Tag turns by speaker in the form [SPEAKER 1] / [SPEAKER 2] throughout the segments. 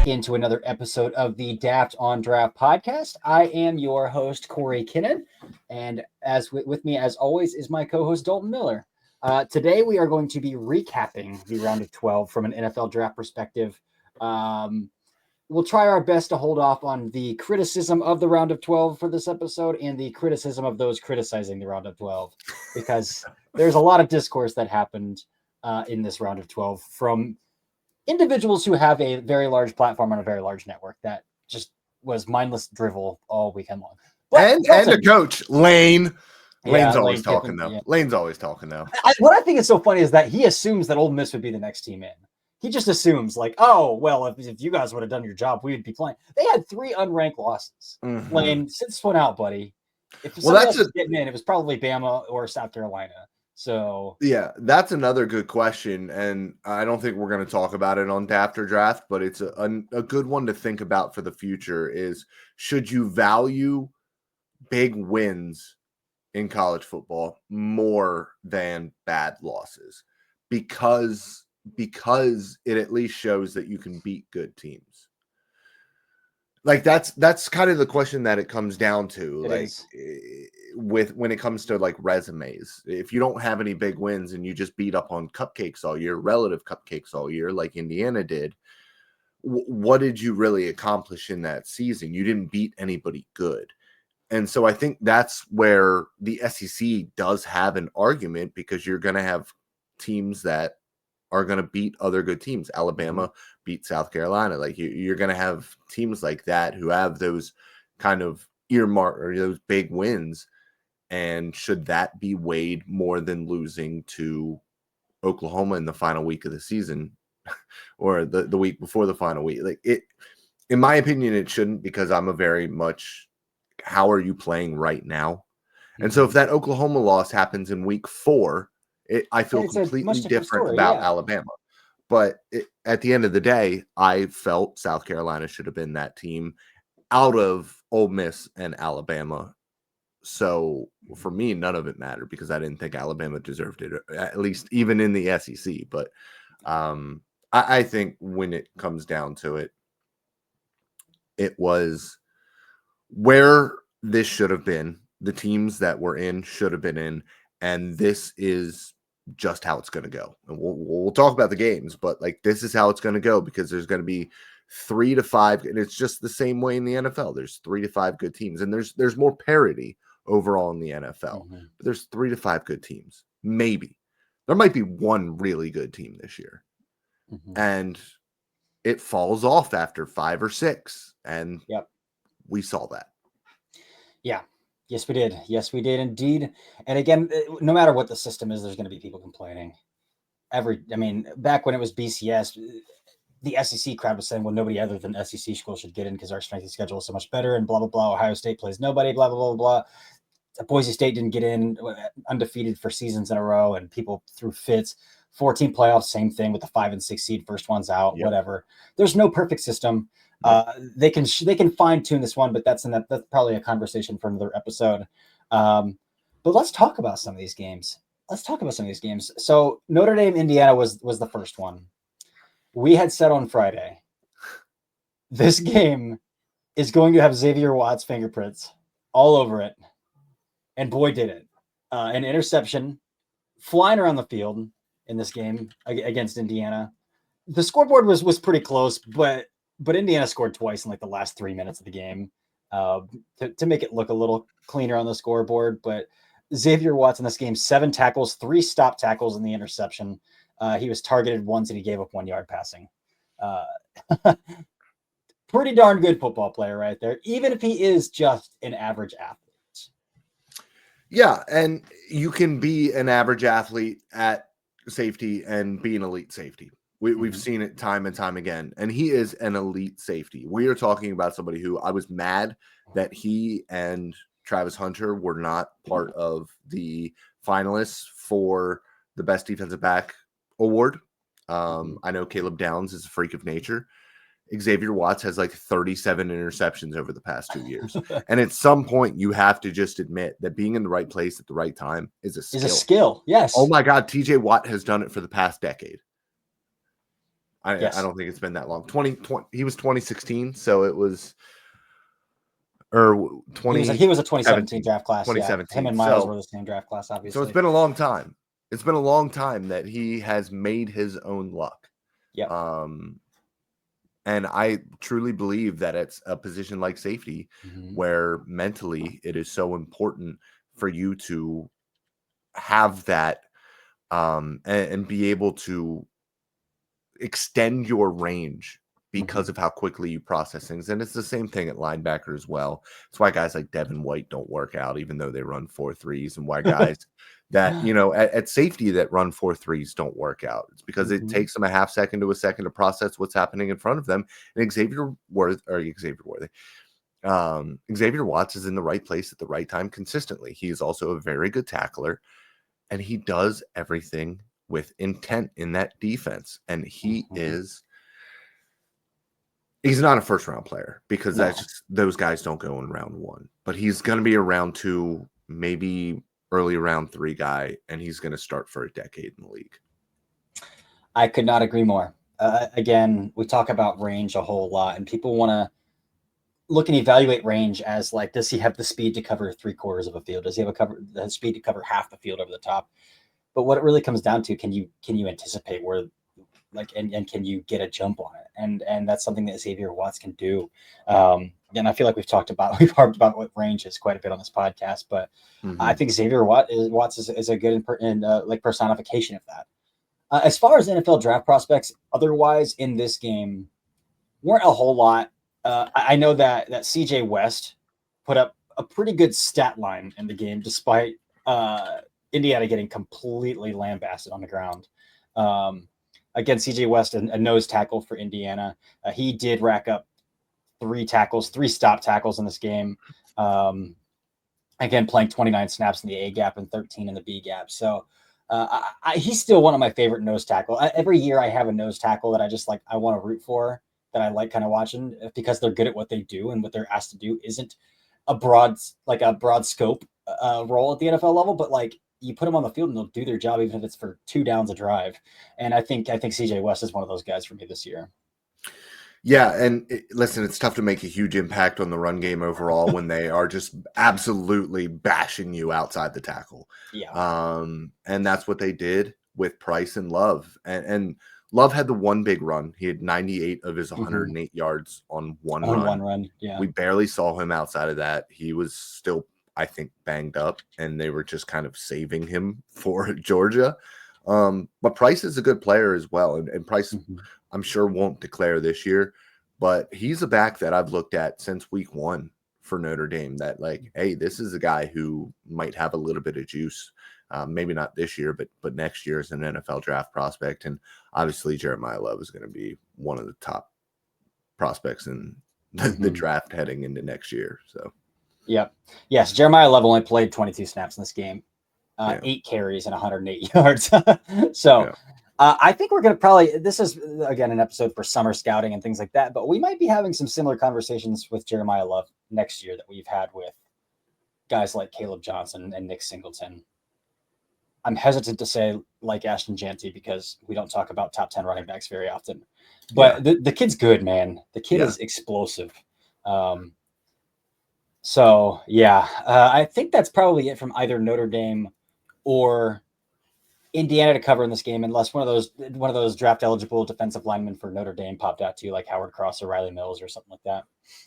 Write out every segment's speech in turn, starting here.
[SPEAKER 1] back into another episode of the Daft on Draft podcast. I am your host, Cory Kinnan, and as with me, as always, is my co-host, Dalton Miller. Today, we are going to be recapping the round of 12 from an NFL draft perspective. We'll try our best to hold off on the criticism of the round of 12 for this episode and the criticism of those criticizing the round of 12, because there's a lot of discourse that happened in this round of 12 from individuals who have a very large platform on a very large network that just was mindless drivel all weekend long.
[SPEAKER 2] But and a coach, Lane. Lane's always talking, though.
[SPEAKER 1] Yeah.
[SPEAKER 2] Lane's always talking, though.
[SPEAKER 1] What I think is so funny is that he assumes that Ole Miss would be the next team in. He just assumes, like, oh, well, if you guys would have done your job, we would be playing. They had 3 unranked losses.
[SPEAKER 2] Mm-hmm.
[SPEAKER 1] Lane, sit this one out, buddy. If somebody else was getting in, it was probably Bama or South Carolina. So
[SPEAKER 2] yeah, that's another good question, and I don't think we're going to talk about it on Daft or Draft, but it's a good one to think about for the future. Is should you value big wins in college football more than bad losses, because it at least shows that you can beat good teams. Like that's kind of the question that it comes down to. When it comes to like resumes, if you don't have any big wins and you just beat up on cupcakes all year, relative cupcakes all year, like Indiana did, what did you really accomplish in that season? You didn't beat anybody good. And so I think that's where the SEC does have an argument, because you're going to have teams that are going to beat other good teams. Alabama beat South Carolina. Like you're going to have teams like that who have those kind of earmark or those big wins. And should that be weighed more than losing to Oklahoma in the final week of the season or the week before the final week? Like it, in my opinion, it shouldn't, because I'm a very much, how are you playing right now? And so if that Oklahoma loss happens in week 4, I feel completely different about Alabama. But at the end of the day, I felt South Carolina should have been that team out of Ole Miss and Alabama. So for me, none of it mattered, because I didn't think Alabama deserved it, at least even in the SEC. But I think when it comes down to it, it was where this should have been. The teams that were in should have been in, and this is just how it's going to go. And we'll talk about the games, but like this is how it's going to go, because there's going to be 3 to 5, and it's just the same way in the NFL. There's 3 to 5 good teams, and there's more parity overall in the NFL. But there's 3 to 5 good teams. Maybe there might be one really good team this year, and it falls off after 5 or 6, and we saw that.
[SPEAKER 1] Yeah. Yes, we did. Yes, we did indeed. And again, no matter what the system is, there's going to be people complaining. Back when it was BCS, the SEC crowd was saying, well, nobody other than SEC schools should get in because our strength of schedule is so much better, and blah, blah, blah. Ohio State plays nobody, blah, blah, blah, blah. Boise State didn't get in, undefeated for seasons in a row, and people threw fits. 14 playoffs, same thing with the 5 and 6 seed, first one's out, whatever. There's no perfect system. They can fine tune this one, but that's probably a conversation for another episode. But let's talk about some of these games. So Notre Dame, Indiana was the first one. We had said on Friday, this game is going to have Xavier Watts' fingerprints all over it. And boy, did it. An interception flying around the field in this game against Indiana. The scoreboard was pretty close, but Indiana scored twice in like the last 3 minutes of the game to make it look a little cleaner on the scoreboard. But Xavier Watts in this game, 7 tackles, 3 stop tackles in the interception. He was targeted once and he gave up 1 yard passing. Pretty darn good football player right there, even if he is just an average athlete.
[SPEAKER 2] Yeah, and you can be an average athlete at safety and be an elite safety. We've seen it time and time again, and he is an elite safety. We are talking about somebody who I was mad that he and Travis Hunter were not part of the finalists for the best defensive back award. I know Caleb Downs is a freak of nature. Xavier Watts has like 37 interceptions over the past 2 years. And at some point, you have to just admit that being in the right place at the right time is a skill.
[SPEAKER 1] Yes.
[SPEAKER 2] Oh my God, TJ Watt has done it for the past decade. I
[SPEAKER 1] Yes.
[SPEAKER 2] don't think it's been that long. 2020, he was 2016, so it was or 20
[SPEAKER 1] He was a 2017 draft class. Yeah, him
[SPEAKER 2] 2017.
[SPEAKER 1] and Miles were the same draft class,
[SPEAKER 2] So it's
[SPEAKER 1] obviously.
[SPEAKER 2] been a long time. It's been a long time that he has made his own luck.
[SPEAKER 1] Yep.
[SPEAKER 2] And I truly believe that it's a position like safety where mentally it is so important for you to have that and be able to extend your range because of how quickly you process things. And it's the same thing at linebacker as well. It's why guys like Devin White don't work out, even though they run 4.3s, and why guys that, at safety that run 4.3s don't work out. It's because it takes them a half second to a second to process what's happening in front of them. And Xavier Watts is in the right place at the right time consistently. He is also a very good tackler, and he does everything with intent in that defense. And he's not a first round player because those guys don't go in round 1, but he's going to be a round 2, maybe early round 3 guy. And he's going to start for a decade in the league.
[SPEAKER 1] I could not agree more. Again, we talk about range a whole lot, and people want to look and evaluate range as like, does he have the speed to cover 3/4 of a field? Does he have the speed to cover half the field over the top? But what it really comes down to, can you anticipate where, like, and can you get a jump on it? And that's something that Xavier Watts can do. And I feel like we've harped about what range is quite a bit on this podcast, but I think Xavier Watts is a good like personification of that. As far as NFL draft prospects, otherwise in this game, weren't a whole lot. I know that CJ West put up a pretty good stat line in the game, despite Indiana getting completely lambasted on the ground. Again, CJ West, a nose tackle for Indiana. He did rack up 3 stop tackles in this game. Again, playing 29 snaps in the A gap and 13 in the B gap. So he's still one of my favorite nose tackle. Every year I have a nose tackle that I just like, I want to root for, that I like kind of watching because they're good at what they do, and what they're asked to do isn't a broad scope role at the NFL level, but like, you put them on the field and they'll do their job, even if it's for 2 downs a drive. And I think CJ West is one of those guys for me this year.
[SPEAKER 2] Yeah, and listen, it's tough to make a huge impact on the run game overall when they are just absolutely bashing you outside the tackle.
[SPEAKER 1] Yeah.
[SPEAKER 2] And that's what they did with Price and Love. And Love had the one big run. He had 98 of his 108 yards on one run.
[SPEAKER 1] Yeah.
[SPEAKER 2] We barely saw him outside of that. He was still, I think, banged up, and they were just kind of saving him for Georgia. But Price is a good player as well. And Price, I'm sure, won't declare this year, but he's a back that I've looked at since week 1 for Notre Dame, that like, hey, this is a guy who might have a little bit of juice. Maybe not this year, but next year as an NFL draft prospect. And obviously Jeremiah Love is going to be one of the top prospects in the draft heading into next year. So,
[SPEAKER 1] yep. Yes, Jeremiah Love only played 22 snaps in this game, 8 carries and 108 yards. So I think we're going to this is, again, an episode for summer scouting and things like that, but we might be having some similar conversations with Jeremiah Love next year that we've had with guys like Caleb Johnson and Nick Singleton. I'm hesitant to say like Ashton Jeanty because we don't talk about top 10 running backs very often, but the kid's good, man. The kid is explosive. So yeah, I think that's probably it from either Notre Dame or Indiana to cover in this game, unless one of those draft eligible defensive linemen for Notre Dame popped out to you, like Howard Cross or Riley Mills or something like that.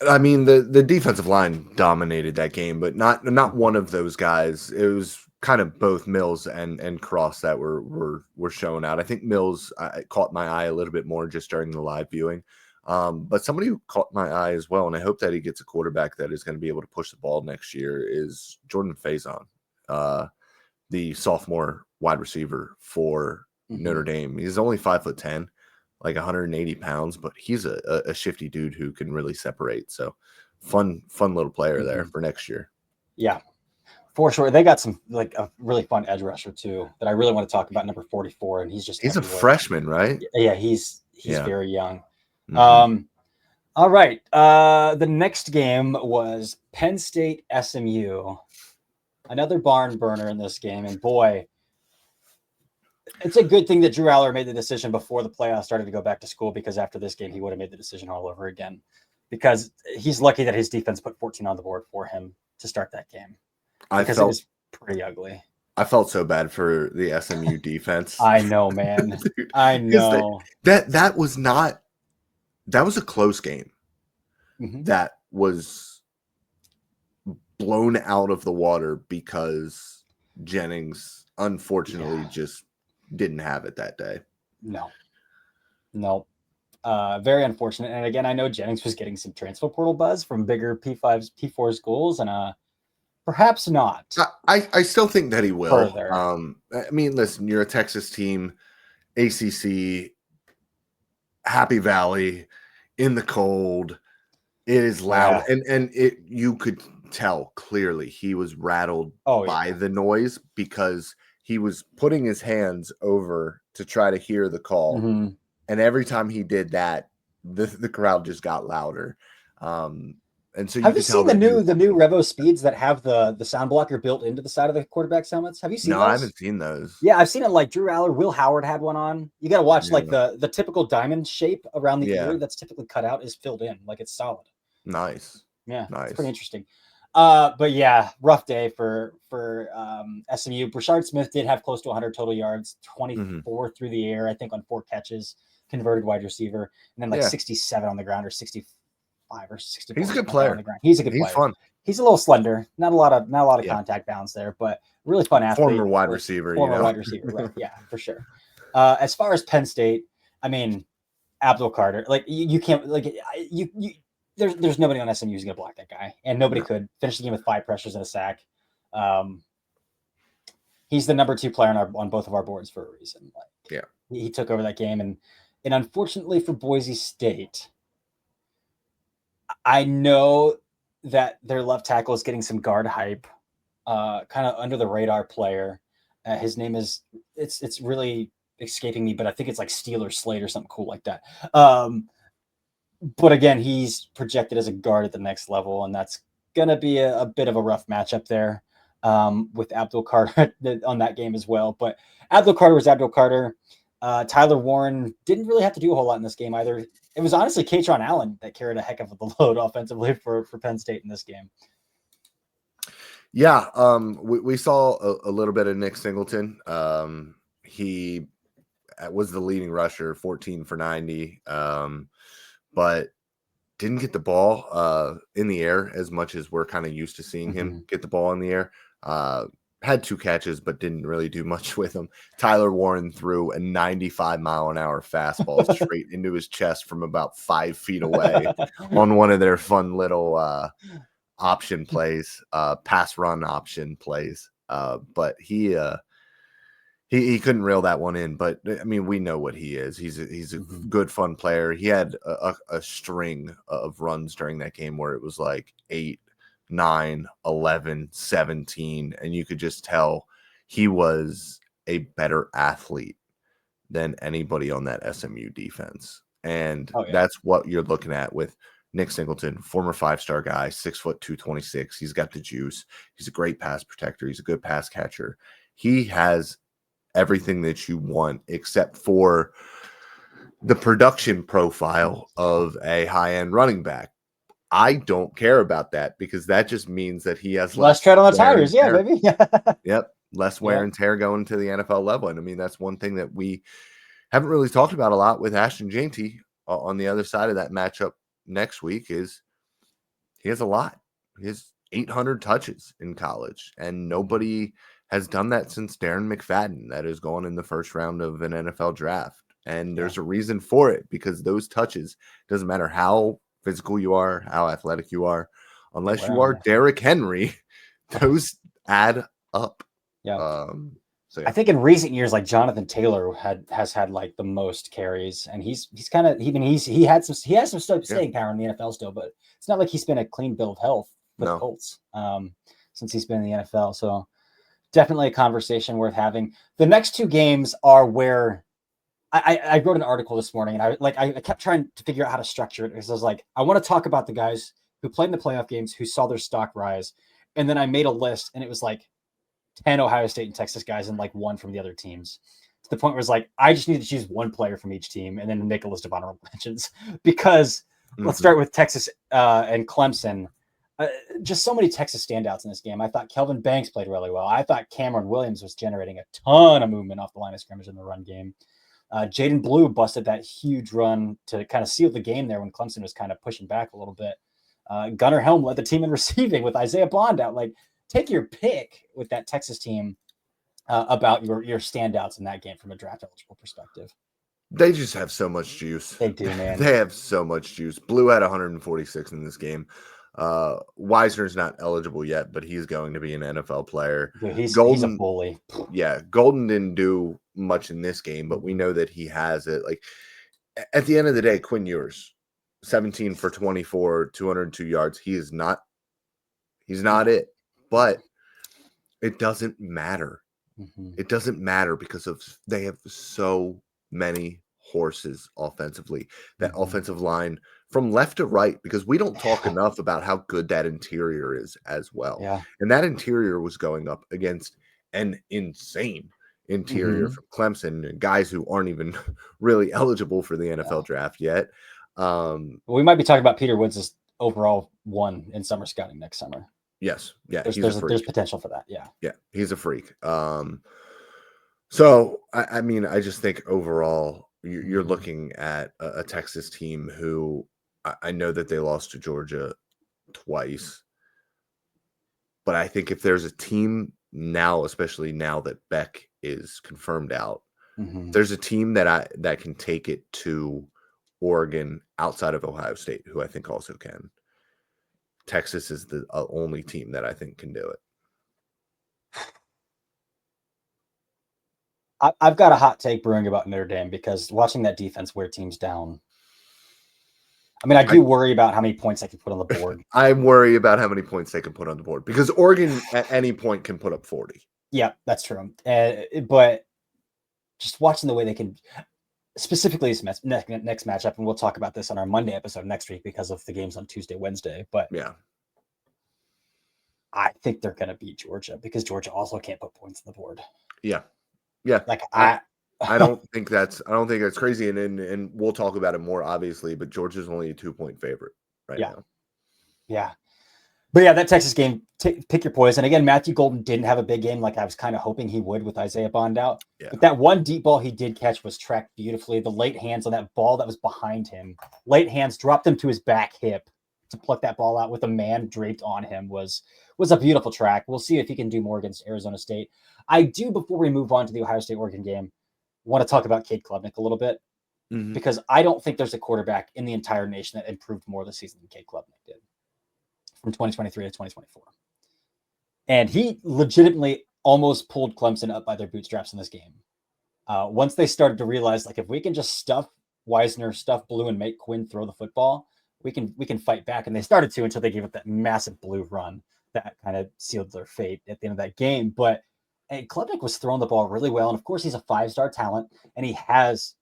[SPEAKER 2] I mean, the defensive line dominated that game, but not one of those guys. It was kind of both Mills and Cross that were showing out. I think Mills caught my eye a little bit more just during the live viewing. But somebody who caught my eye as well, and I hope that he gets a quarterback that is going to be able to push the ball next year, is Jordan Faison, the sophomore wide receiver for Notre Dame. He's only 5'10", like 180 pounds, but he's a shifty dude who can really separate. So fun little player there for next year.
[SPEAKER 1] Yeah, for sure. They got some, like, a really fun edge rusher too that I really want to talk about, number 44, and he's
[SPEAKER 2] a freshman, right?
[SPEAKER 1] Yeah, he's very young. All right. The next game was Penn State SMU. Another barn burner in this game, and boy, It's a good thing that Drew Aller made the decision before the playoffs started to go back to school, because after this game, he would have made the decision all over again, because he's lucky that his defense put 14 on the board for him to start that game, because it was pretty ugly.
[SPEAKER 2] I felt so bad for the SMU defense.
[SPEAKER 1] I know, man. Dude, I know.
[SPEAKER 2] That was a close game. Mm-hmm. That was blown out of the water because Jennings unfortunately just didn't have it that day.
[SPEAKER 1] No. Very unfortunate. And again, I know Jennings was getting some transfer portal buzz from bigger P5s, P4 schools, and perhaps not.
[SPEAKER 2] I still think that he will.
[SPEAKER 1] Further.
[SPEAKER 2] I mean, listen, you're a Texas team, ACC, Happy Valley, in the cold. It is loud, and you could tell clearly he was rattled by the noise, because he was putting his hands over to try to hear the call, and every time he did that, the crowd just got louder. And so
[SPEAKER 1] have you seen the new Revo Speeds that have the sound blocker built into the side of the quarterback's helmets? Have you seen those?
[SPEAKER 2] No, I haven't seen those.
[SPEAKER 1] Yeah, I've seen it. Like Drew Aller, Will Howard had one on. You got to watch like the typical diamond shape around the ear that's typically cut out is filled in, like it's solid.
[SPEAKER 2] Nice.
[SPEAKER 1] Yeah,
[SPEAKER 2] nice.
[SPEAKER 1] It's pretty interesting. But yeah, rough day for SMU. Brashard Smith did have close to 100 total yards, 24 through the air, I think, on 4 catches, converted wide receiver, and then like 67 on the ground, or 65 or 60.
[SPEAKER 2] He's a good player.
[SPEAKER 1] On the ground. He's a good player.
[SPEAKER 2] He's fun.
[SPEAKER 1] He's a little slender, not a lot of contact bounce there, but really fun athlete.
[SPEAKER 2] Former wide receiver.
[SPEAKER 1] Wide receiver, right? Yeah, for sure. As far as Penn State, I mean, Abdul Carter, like you can't, like you there's nobody on SMU who's gonna block that guy, and nobody could finish the game with 5 pressures and a sack. He's the number 2 player on both of our boards for a reason. Like, he took over that game, and unfortunately for Boise State, I know that their left tackle is getting some guard hype, kind of under the radar player. His name is it's really escaping me, but I think it's like Steeler Slate or something cool like that. But again, he's projected as a guard at the next level, and that's going to be a bit of a rough matchup there with Abdul Carter on that game as well. But Abdul Carter was Abdul Carter. Tyler Warren didn't really have to do a whole lot in this game either. It was honestly Katron Allen that carried a heck of a load offensively for Penn State in this game.
[SPEAKER 2] Yeah, we saw a little bit of Nick Singleton. He was the leading rusher, 14 for 90. But didn't get the ball in the air as much as we're kind of used to seeing him get the ball in the air. Had 2 catches, but didn't really do much with them. Tyler Warren threw a 95-mile-an-hour fastball straight into his chest from about 5 feet away on one of their fun little option plays, pass run option plays. But he couldn't reel that one in, but I mean, we know what he is. He's a good, fun player. He had a string of runs during that game where it was like 8, 9, 11, 17, and you could just tell he was a better athlete than anybody on that SMU defense. And that's what you're looking at with Nick Singleton, former 5-star guy, 6 foot 226. He's got the juice. He's a great pass protector. He's a good pass catcher. He has everything that you want, except for the production profile of a high-end running back. I don't care about that, because that just means that he has
[SPEAKER 1] less tread on the tires. Yeah, baby.
[SPEAKER 2] Yep. Less wear and tear going to the NFL level. And I mean, that's one thing that we haven't really talked about a lot with Ashton Jainty on the other side of that matchup next week is he has a lot. He has 800 touches in college, and nobody has done that since Darren McFadden, that is going in the first round of an NFL draft. And there's a reason for it, because those touches, doesn't matter how physical you are, how athletic you are, unless you are Derrick Henry, those add up.
[SPEAKER 1] Yeah. I think in recent years, like Jonathan Taylor has had like the most carries, and he's kind of he has some staying power in the NFL still, but it's not like he's been a clean bill of health with the Colts since he's been in the NFL. So definitely a conversation worth having. The next 2 games are where I wrote an article this morning, and I kept trying to figure out how to structure it, because I was like, I want to talk about the guys who played in the playoff games, who saw their stock rise. And then I made a list, and it was like 10 Ohio State and Texas guys and like 1 from the other teams to the point where it's like, I just need to choose one player from each team and then make a list of honorable mentions because let's start with Texas and Clemson. Just so many Texas standouts in this game. I thought Kelvin Banks played really well. I thought Cameron Williams was generating a ton of movement off the line of scrimmage in the run game. Jaden Blue busted that huge run to kind of seal the game there when Clemson was kind of pushing back a little bit. Gunnar Helm led the team in receiving with Isaiah Bond out. Like, take your pick with that Texas team about your standouts in that game from a draft eligible perspective.
[SPEAKER 2] They just have so much juice.
[SPEAKER 1] They do, man.
[SPEAKER 2] They have so much juice. Blue had 146 in this game. Wisner's not eligible yet, but he's going to be an NFL player.
[SPEAKER 1] Dude, he's a bully.
[SPEAKER 2] Yeah, Golden didn't do much in this game, but we know that he has it. Like, at the end of the day, Quinn Ewers, 17 for 24, 202 yards. He's not it, but it doesn't matter. It doesn't matter because they have so many horses offensively. That offensive line from left to right, because we don't talk enough about how good that interior is as well.
[SPEAKER 1] Yeah.
[SPEAKER 2] And that interior was going up against an insane interior from Clemson and guys who aren't even really eligible for the NFL draft yet.
[SPEAKER 1] We might be talking about Peter Woods' overall one in summer scouting next summer.
[SPEAKER 2] Yes. Yeah.
[SPEAKER 1] There's potential for that. Yeah.
[SPEAKER 2] Yeah. He's a freak. So, I mean, I just think overall you're looking at a Texas team who I know that they lost to Georgia twice, but I think if there's a team now, especially now that Beck is confirmed out, there's a team that can take it to Oregon outside of Ohio State, who I think also can. Texas is the only team that I think can do it.
[SPEAKER 1] I've got a hot take brewing about Notre Dame because watching that defense wear teams down. I mean, I do worry about how many points they can put on the board.
[SPEAKER 2] I worry about how many points they can put on the board because Oregon at any point can put up 40.
[SPEAKER 1] Yeah, that's true. But just watching the way they can, specifically this next matchup, and we'll talk about this on our Monday episode next week because of the games on Tuesday, Wednesday. But
[SPEAKER 2] yeah,
[SPEAKER 1] I think they're going to beat Georgia because Georgia also can't put points on the board.
[SPEAKER 2] Yeah. Yeah.
[SPEAKER 1] Like
[SPEAKER 2] I don't think that's crazy. And we'll talk about it more obviously, but Georgia's only a 2-point favorite right now.
[SPEAKER 1] Yeah. But yeah, that Texas game, pick your poison. Again, Matthew Golden didn't have a big game like I was kind of hoping he would with Isaiah Bond out. Yeah. But that one deep ball he did catch was tracked beautifully. The late hands on that ball that was behind him, late hands dropped him to his back hip to pluck that ball out with a man draped on him was a beautiful track. We'll see if he can do more against Arizona State. I do, before we move on to the Ohio State-Oregon game, want to talk about Cade Klubnik a little bit because I don't think there's a quarterback in the entire nation that improved more this season than Cade Klubnik did from 2023 to 2024. And he legitimately almost pulled Clemson up by their bootstraps in this game. Once they started to realize, like, if we can just stuff Wisner, stuff Blue, and make Quinn throw the football, we can fight back. And they started to until they gave up that massive Blue run that kind of sealed their fate at the end of that game. But Klubnik was throwing the ball really well. And of course, he's a 5-star talent and he has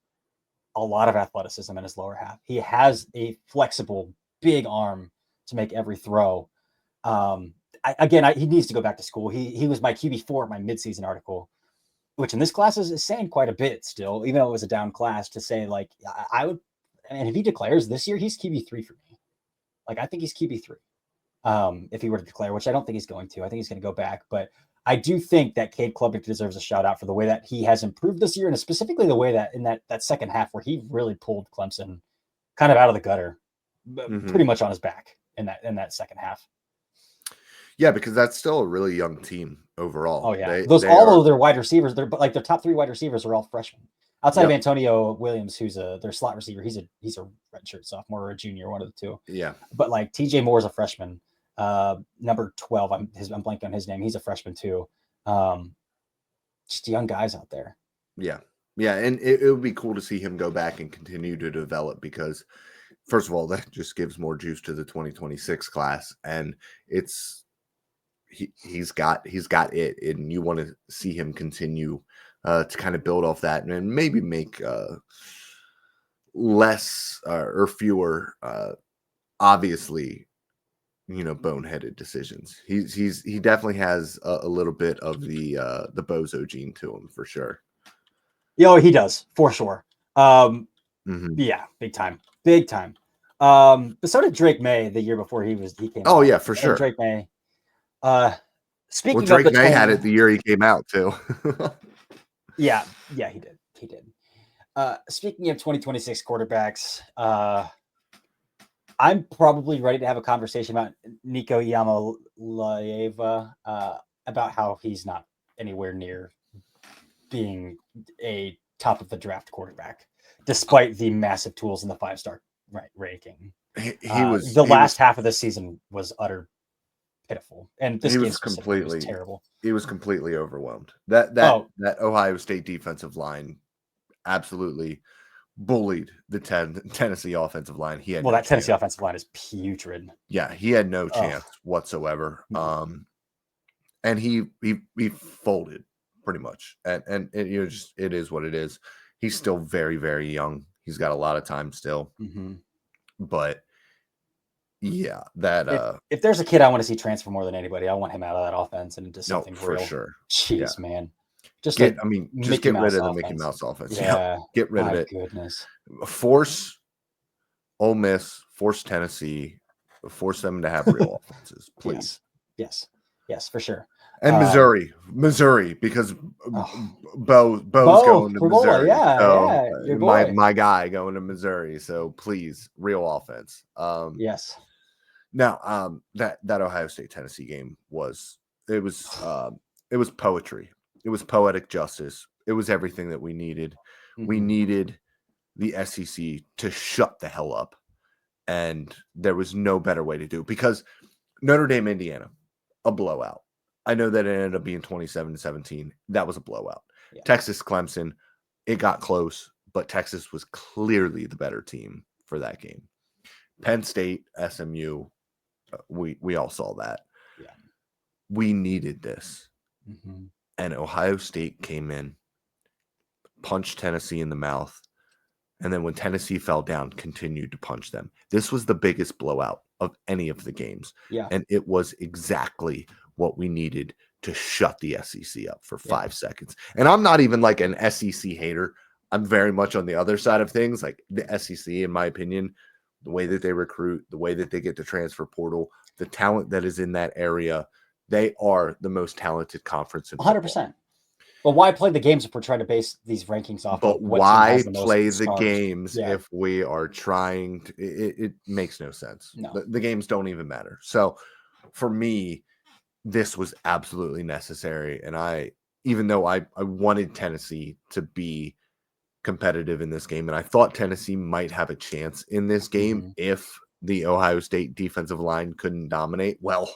[SPEAKER 1] a lot of athleticism in his lower half. He has a flexible, big arm to make every throw. He needs to go back to school. He was my QB4 in my midseason article, which in this class is saying quite a bit still, even though it was a down class, to say, like, I would, and if he declares this year, he's QB3 for me. Like, I think he's QB3 if he were to declare, which I don't think he's going to. I think he's going to go back. But I do think that Cade Klubnik deserves a shout out for the way that he has improved this year, and specifically the way that in that second half where he really pulled Clemson kind of out of the gutter, pretty much on his back in that second half.
[SPEAKER 2] Yeah, because that's still a really young team overall.
[SPEAKER 1] Oh yeah, all of their wide receivers, their top 3 wide receivers are all freshmen. Outside of Antonio Williams, who's their slot receiver, he's a redshirt sophomore or a junior, one of the two.
[SPEAKER 2] Yeah,
[SPEAKER 1] but like TJ Moore's a freshman. Number 12, I'm blanking on his name. He's a freshman too. Just young guys out there.
[SPEAKER 2] Yeah, and it would be cool to see him go back and continue to develop because, first of all, that just gives more juice to the 2026 class, and he's got it, and you want to see him continue to kind of build off that and maybe make less or fewer obviously boneheaded decisions. He definitely has a little bit of the bozo gene to him for sure.
[SPEAKER 1] Yo, he does for sure.
[SPEAKER 2] Mhm.
[SPEAKER 1] Yeah, big time. But so did Drake May the year before he came
[SPEAKER 2] Oh
[SPEAKER 1] out.
[SPEAKER 2] yeah, for
[SPEAKER 1] And
[SPEAKER 2] sure.
[SPEAKER 1] Drake May. Uh,
[SPEAKER 2] Well,
[SPEAKER 1] speaking of
[SPEAKER 2] Drake
[SPEAKER 1] the
[SPEAKER 2] May had
[SPEAKER 1] 20,
[SPEAKER 2] it the year he came out too.
[SPEAKER 1] yeah, he did. Speaking of 2026 quarterbacks, I'm probably ready to have a conversation about Nico Yamalaeva, about how he's not anywhere near being a top of the draft quarterback, despite the massive tools in the 5-star ranking.
[SPEAKER 2] he was
[SPEAKER 1] The
[SPEAKER 2] he
[SPEAKER 1] last
[SPEAKER 2] was
[SPEAKER 1] half of the season was utter pitiful, and this
[SPEAKER 2] he
[SPEAKER 1] game
[SPEAKER 2] was
[SPEAKER 1] specifically was
[SPEAKER 2] completely
[SPEAKER 1] terrible.
[SPEAKER 2] he was completely overwhelmed. That Ohio State defensive line absolutely bullied the Tennessee offensive line. He had
[SPEAKER 1] Well,
[SPEAKER 2] no
[SPEAKER 1] that Tennessee
[SPEAKER 2] chance.
[SPEAKER 1] offensive line is putrid.
[SPEAKER 2] Yeah, he had no
[SPEAKER 1] Oh,
[SPEAKER 2] chance whatsoever.
[SPEAKER 1] no.
[SPEAKER 2] And he folded pretty much. And just it is what it is. He's still very, very young. He's got a lot of time still.
[SPEAKER 1] Mm-hmm.
[SPEAKER 2] But yeah, that
[SPEAKER 1] If there's a kid I want to see transfer more than anybody, I want him out of that offense and into
[SPEAKER 2] no,
[SPEAKER 1] something
[SPEAKER 2] for
[SPEAKER 1] real.
[SPEAKER 2] sure. Yeah.
[SPEAKER 1] Jeez, man. Just a
[SPEAKER 2] Just
[SPEAKER 1] Mickey
[SPEAKER 2] get rid
[SPEAKER 1] Mouse
[SPEAKER 2] of the Mickey
[SPEAKER 1] offense.
[SPEAKER 2] Mouse offense. Yeah.
[SPEAKER 1] Yeah.
[SPEAKER 2] Get rid of
[SPEAKER 1] My
[SPEAKER 2] it.
[SPEAKER 1] goodness.
[SPEAKER 2] Force Ole Miss, force Tennessee, force them to have real offenses, please.
[SPEAKER 1] Yes, for sure.
[SPEAKER 2] And Missouri, because Bo's going to
[SPEAKER 1] Frivola,
[SPEAKER 2] Missouri. So
[SPEAKER 1] your boy.
[SPEAKER 2] my guy going to Missouri. So please, real offense.
[SPEAKER 1] Yes.
[SPEAKER 2] Now, that Ohio State Tennessee game was poetry. It was poetic justice. It was everything that we needed.
[SPEAKER 1] Mm-hmm.
[SPEAKER 2] We needed the SEC to shut the hell up, and there was no better way to do it, because Notre Dame, Indiana, a blowout. I know that it ended up being 27-17. That was a blowout. Yeah. Texas, Clemson, it got close, but Texas was clearly the better team for that game. Penn State, SMU, we all saw that.
[SPEAKER 1] Yeah.
[SPEAKER 2] We needed this.
[SPEAKER 1] Mm-hmm.
[SPEAKER 2] And Ohio State came in, punched Tennessee in the mouth, and then when Tennessee fell down, continued to punch them. This was the biggest blowout of any of the games.
[SPEAKER 1] Yeah.
[SPEAKER 2] And it was exactly what we needed to shut the SEC up for 5 seconds. And I'm not even like an SEC hater. I'm very much on the other side of things. Like the SEC, in my opinion, the way that they recruit, the way that they get the transfer portal, the talent that is in that area, they are the most talented conference in 100%.
[SPEAKER 1] Football. Well, why play the games if we're trying to base these rankings off of what
[SPEAKER 2] why
[SPEAKER 1] team has the most
[SPEAKER 2] play
[SPEAKER 1] stars?
[SPEAKER 2] the games if we are trying to? It makes no sense.
[SPEAKER 1] No.
[SPEAKER 2] The games don't even matter. So for me, this was absolutely necessary. And even though I wanted Tennessee to be competitive in this game, and I thought Tennessee might have a chance in this game if the Ohio State defensive line couldn't dominate, well,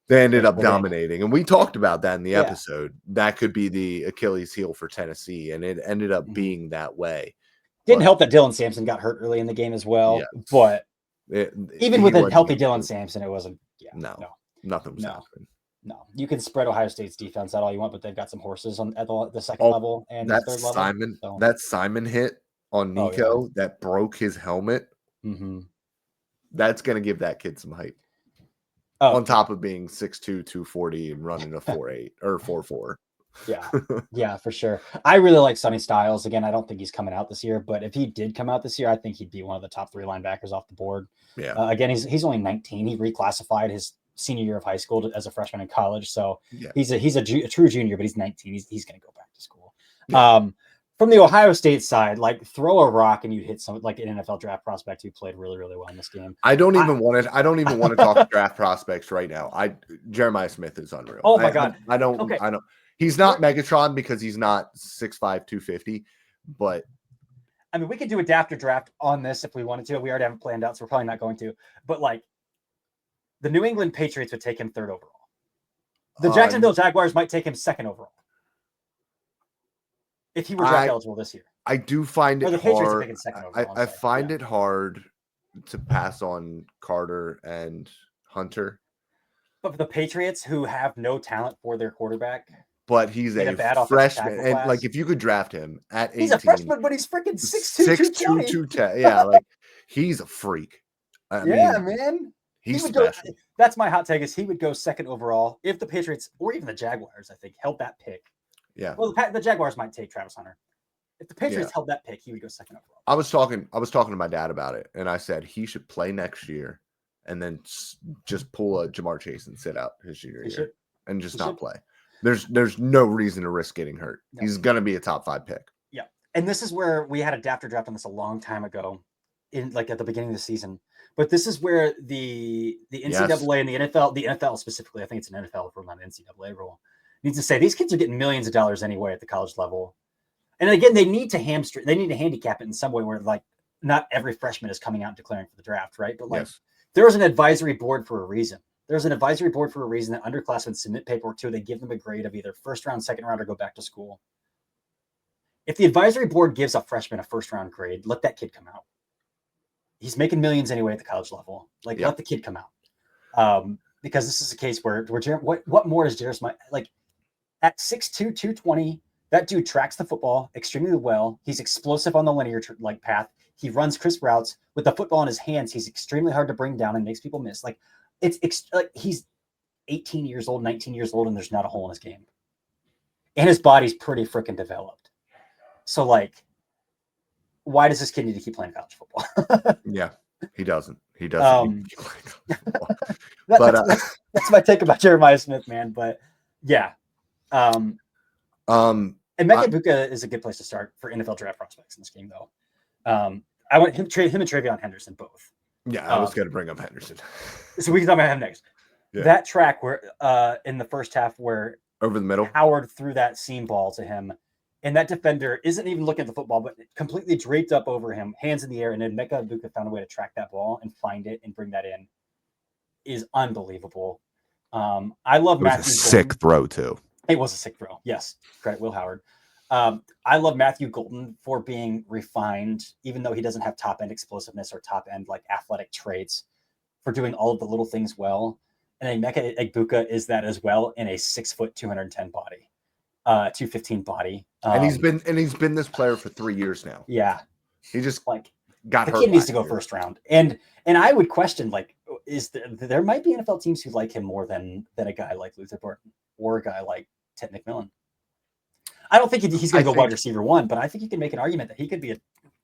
[SPEAKER 2] they ended up dominating. And we talked about that in the episode. That could be the Achilles heel for Tennessee, and it ended up being that way.
[SPEAKER 1] Didn't help that Dylan Sampson got hurt early in the game as well.
[SPEAKER 2] Yes.
[SPEAKER 1] But even with a healthy Dylan Sampson, it wasn't.
[SPEAKER 2] Nothing was happening.
[SPEAKER 1] No, you can spread Ohio State's defense out all you want, but they've got some horses at the second level and the third level.
[SPEAKER 2] That Simon hit on Nico that broke his helmet.
[SPEAKER 1] Mm-hmm.
[SPEAKER 2] That's going to give that kid some hype. On top of being 6'2", 240 and running a 4.8 or 4.4.
[SPEAKER 1] Yeah, for sure. I really like Sonny Styles. Again, I don't think he's coming out this year, but if he did come out this year, I think he'd be one of the top 3 linebackers off the board.
[SPEAKER 2] Yeah.
[SPEAKER 1] Again, he's only 19. He reclassified his senior year of high school as a freshman in college, so he's a true junior, but he's 19. He's going to go back to school. Yeah. From the Ohio State side, like throw a rock and you hit some like an NFL draft prospect who played really, really well in this game.
[SPEAKER 2] I don't even want to talk draft prospects right now. Jeremiah Smith is unreal.
[SPEAKER 1] Oh my God.
[SPEAKER 2] I don't. He's not Megatron because he's not 6'5", 250, but
[SPEAKER 1] I mean, we could do a draft on this if we wanted to. We already have it planned out, so we're probably not going to. But like, the New England Patriots would take him 3rd overall. The Jacksonville Jaguars might take him 2nd overall if he were draft eligible this year.
[SPEAKER 2] I do find it hard. I find
[SPEAKER 1] it
[SPEAKER 2] hard to pass on Carter and Hunter.
[SPEAKER 1] But for the Patriots, who have no talent for their quarterback,
[SPEAKER 2] but he's a freshman, and like if you could draft him at 18,
[SPEAKER 1] he's a freshman, but he's freaking 6'2",
[SPEAKER 2] 210. Yeah, like he's a freak. I mean,
[SPEAKER 1] man.
[SPEAKER 2] He's special.
[SPEAKER 1] That's my hot take is he would go 2nd overall if the Patriots or even the Jaguars, I think, held that pick.
[SPEAKER 2] Yeah.
[SPEAKER 1] Well, the Jaguars might take Travis Hunter. If the Patriots held that pick, he would go second overall.
[SPEAKER 2] I was talking to my dad about it, and I said he should play next year, and then just pull a Jamar Chase and sit out his junior year, and just not play. There's no reason to risk getting hurt. No. He's gonna be a top 5 pick.
[SPEAKER 1] Yeah, and this is where we had a draft on this a long time ago, at the beginning of the season. But this is where the NCAA and the NFL specifically, I think it's an NFL rule, not an NCAA rule, needs to say these kids are getting millions of dollars anyway at the college level. And again, they need to handicap it in some way where not every freshman is coming out and declaring for the draft, right? But there's an advisory board for a reason. There's an advisory board for a reason that underclassmen submit paperwork to. They give them a grade of either first round, second round, or go back to school. If the advisory board gives a freshman a first round grade, let that kid come out. He's making millions anyway at the college level. Let the kid come out. Because this is a case where what more is Jairus at 6'2", 220, that dude tracks the football extremely well. He's explosive on the linear path. He runs crisp routes with the football in his hands. He's extremely hard to bring down and makes people miss. He's 18 years old, 19 years old, and there's not a hole in his game. And his body's pretty freaking developed. So why does this kid need to keep playing college football?
[SPEAKER 2] Yeah, he doesn't. He doesn't.
[SPEAKER 1] That's my take about Jeremiah Smith, man. But yeah. And Mecca Buka is a good place to start for NFL draft prospects in this game, though. I want him and Travion Henderson both.
[SPEAKER 2] Yeah, I was going to bring up Henderson.
[SPEAKER 1] So we can talk about him next. Yeah. That track where in the first half where
[SPEAKER 2] over the middle,
[SPEAKER 1] Howard threw that seam ball to him, and that defender isn't even looking at the football, but completely draped up over him, hands in the air, and then Mecca Buka found a way to track that ball and find it and bring that in is unbelievable. I love Matthew.
[SPEAKER 2] Sick throw too.
[SPEAKER 1] It was a sick throw. Yes. Credit Will Howard. I love Matthew Golden for being refined, even though he doesn't have top end explosiveness or top end athletic traits, for doing all of the little things well. And Emeka Egbuka is that as well in a 6 foot, 210 body, 215 body.
[SPEAKER 2] And he's been this player for 3 years now.
[SPEAKER 1] Yeah.
[SPEAKER 2] He just got hurt.
[SPEAKER 1] The kid needs to go first round. And I would question, there might be NFL teams who like him more than a guy like Luther Burton or a guy like Ted McMillan. I don't think he's going to go wide receiver 1, but I think you can make an argument that he could be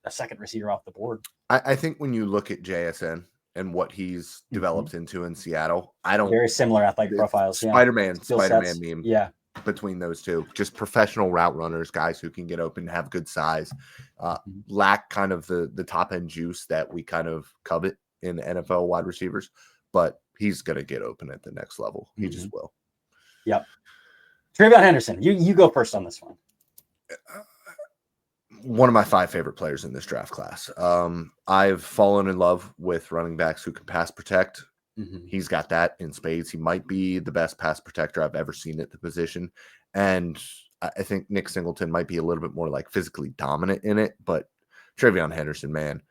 [SPEAKER 1] a second receiver off the board.
[SPEAKER 2] I think when you look at JSN and what he's developed into in Seattle,
[SPEAKER 1] very similar athletic profiles.
[SPEAKER 2] Spider-Man meme.
[SPEAKER 1] Yeah.
[SPEAKER 2] Between those two, just professional route runners, guys who can get open, have good size, lack kind of the top end juice that we kind of covet in NFL wide receivers, but he's going to get open at the next level. He just will.
[SPEAKER 1] Yep. Travion Henderson, you go first on this one.
[SPEAKER 2] One of my 5 favorite players in this draft class. I've fallen in love with running backs who can pass protect. Mm-hmm. He's got that in spades. He might be the best pass protector I've ever seen at the position. And I think Nick Singleton might be a little bit more physically dominant in it. But Travion Henderson, man,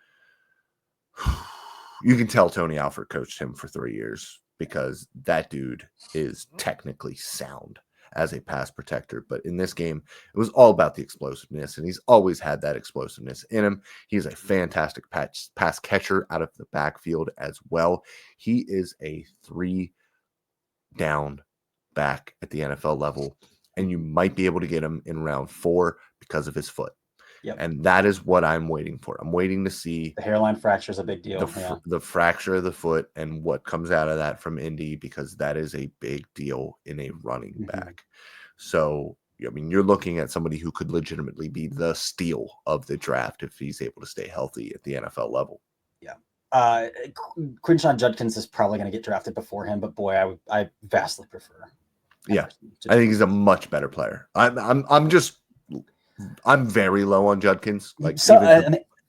[SPEAKER 2] you can tell Tony Alford coached him for 3 years because that dude is technically sound as a pass protector. But in this game, it was all about the explosiveness, and he's always had that explosiveness in him. He's a fantastic pass catcher out of the backfield as well. He is a 3-down back at the NFL level, and you might be able to get him in round 4 because of his foot.
[SPEAKER 1] Yep.
[SPEAKER 2] And that is what I'm waiting for. I'm waiting to see
[SPEAKER 1] the hairline fracture is a big deal.
[SPEAKER 2] The fracture of the foot and what comes out of that from Indy, because that is a big deal in a running back. So, I mean, you're looking at somebody who could legitimately be the steal of the draft if he's able to stay healthy at the NFL level.
[SPEAKER 1] Yeah. Quinshon Judkins is probably going to get drafted before him, but boy, I vastly prefer.
[SPEAKER 2] Yeah. I think he's a much better player. I'm very low on Judkins.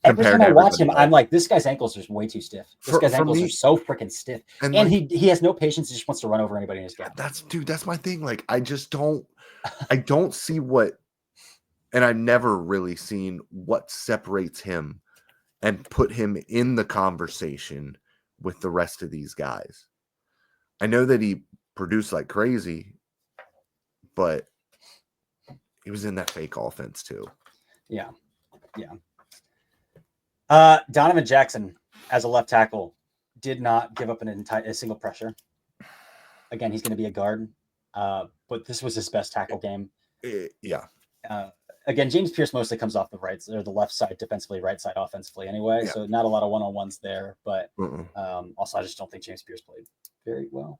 [SPEAKER 1] Every time I watch him, I'm like, this guy's ankles are way too stiff. This guy's ankles are so freaking stiff, and he has no patience. He just wants to run over anybody in his gap.
[SPEAKER 2] That's my thing. I just don't see what, and I've never really seen what separates him and put him in the conversation with the rest of these guys. I know that he produced like crazy, but he was in that fake offense too.
[SPEAKER 1] Yeah. Donovan Jackson, as a left tackle, did not give up a single pressure. Again, he's going to be a guard, but this was his best tackle game.
[SPEAKER 2] Yeah.
[SPEAKER 1] again, James Pierce mostly comes off the right or the left side defensively, right side offensively anyway.
[SPEAKER 2] Yeah.
[SPEAKER 1] So not a lot of one-on-ones there. But
[SPEAKER 2] Mm-mm.
[SPEAKER 1] also, I just don't think James Pierce played very well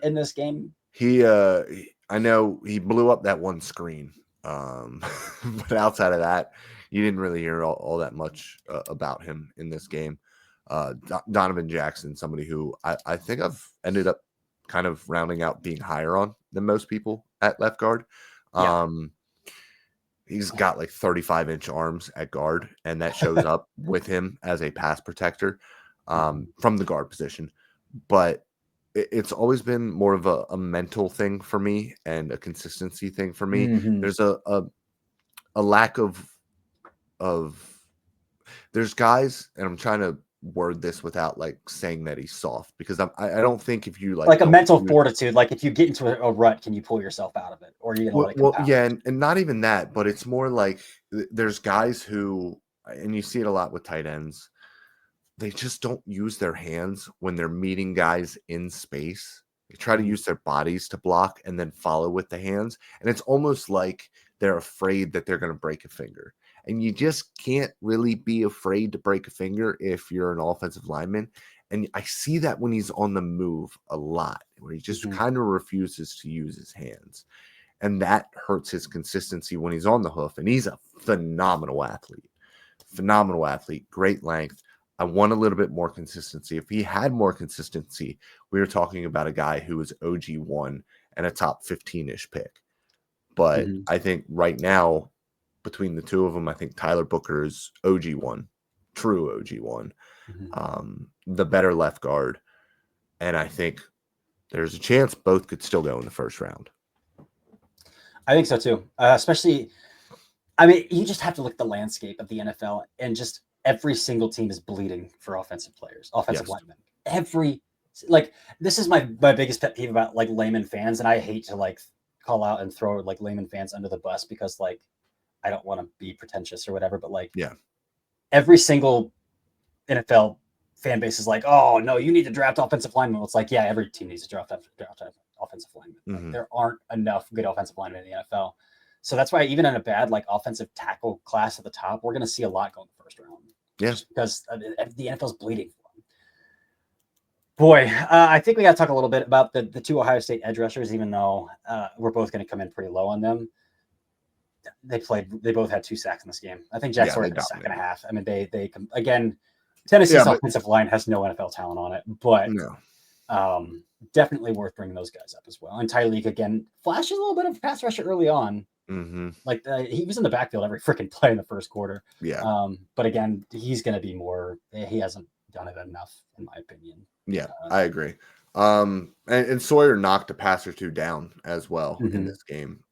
[SPEAKER 1] in this game.
[SPEAKER 2] I know he blew up that one screen. But outside of that, you didn't really hear all that much about him in this game. Donovan Jackson, somebody who I think I've ended up kind of rounding out being higher on than most people at left guard.
[SPEAKER 1] Yeah.
[SPEAKER 2] He's got like 35-inch arms at guard, and that shows up with him as a pass protector from the guard position. But it's always been more of a mental thing for me and a consistency thing for me.
[SPEAKER 1] Mm-hmm.
[SPEAKER 2] There's a lack of there's guys, and I'm trying to word this without like saying that he's soft, because I don't think if you
[SPEAKER 1] like a mental fortitude, like if you get into a rut, can you pull yourself out of it, or are you gonna let it compound?
[SPEAKER 2] Yeah, and not even that, but it's more like there's guys who, and you see it a lot with tight ends, they just don't use their hands when they're meeting guys in space. They try to use their bodies to block and then follow with the hands, and it's almost like they're afraid that they're going to break a finger. And you just can't really be afraid to break a finger if you're an offensive lineman. And I see that when he's on the move a lot, where he just kind of refuses to use his hands. And that hurts his consistency when he's on the hoof. And he's a phenomenal athlete. Great length. I want a little bit more consistency. If he had more consistency, we were talking about a guy who was OG1 and a top 15-ish pick. But I think right now, between the two of them, I think Tyler Booker is OG1, true OG1, the better left guard. And I think there's a chance both could still go in the first round.
[SPEAKER 1] I think so too. Especially, I mean, you just have to look at the landscape of the NFL, and just every single team is bleeding for offensive players, offensive linemen. This is my biggest pet peeve about like layman fans. And I hate to like call out and throw like layman fans under the bus, because like, I don't want to be pretentious or whatever, but like, every single NFL fan base is like, oh no, you need to draft offensive linemen. Well, it's like, yeah, every team needs to draft offensive linemen. Like, there aren't enough good offensive linemen in the NFL. So that's why even in a bad like offensive tackle class at the top, we're going to see a lot going the first round.
[SPEAKER 2] Yeah.
[SPEAKER 1] Just because the NFL's bleeding for them. Boy, I think we got to talk a little bit about the two Ohio State edge rushers, even though we're both going to come in pretty low on them. They both had 2 sacks in this game. I think Jack Sawyer had a sack and a half. I mean, they again, Tennessee's offensive line has no NFL talent on it, but definitely worth bringing those guys up as well. And Tyreek, again, flashes a little bit of a pass rusher early on. Like he was in the backfield every freaking play in the first quarter.
[SPEAKER 2] Yeah.
[SPEAKER 1] But again, he's going to be more. He hasn't done it enough, in my opinion.
[SPEAKER 2] Yeah, I agree. And Sawyer knocked a pass or two down as well in this game.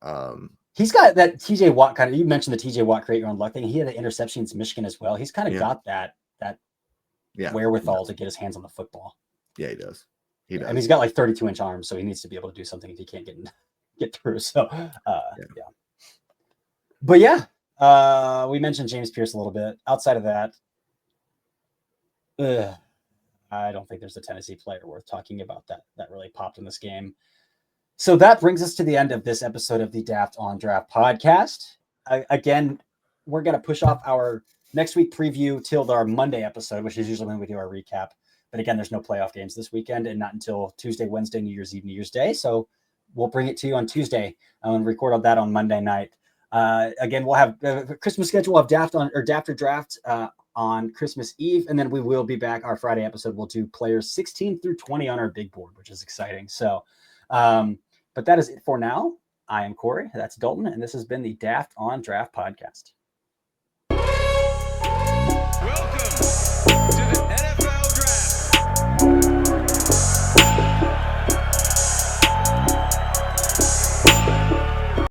[SPEAKER 1] He's got that TJ Watt kind of. You mentioned the TJ Watt create your own luck thing. He had an interception in Michigan as well. He's kind of got that wherewithal to get his hands on the football.
[SPEAKER 2] Yeah, he does. He does.
[SPEAKER 1] I mean, he's got like 32-inch arms, so he needs to be able to do something if he can't get through. So, But we mentioned James Pierce a little bit. Outside of that, I don't think there's a Tennessee player worth talking about that really popped in this game. So that brings us to the end of this episode of the Daft on Draft podcast. Again, we're going to push off our next week preview till our Monday episode, which is usually when we do our recap. But again, there's no playoff games this weekend, and not until Tuesday, Wednesday, New Year's Eve, New Year's Day. So we'll bring it to you on Tuesday and record on that on Monday night. Again, we'll have a Christmas schedule. We'll have Daft or Draft on Christmas Eve, and then we will be back. Our Friday episode, we'll do players 16 through 20 on our big board, which is exciting. So, but that is it for now. I am Cory. That's Dalton, and this has been the Daft on Draft podcast. Well,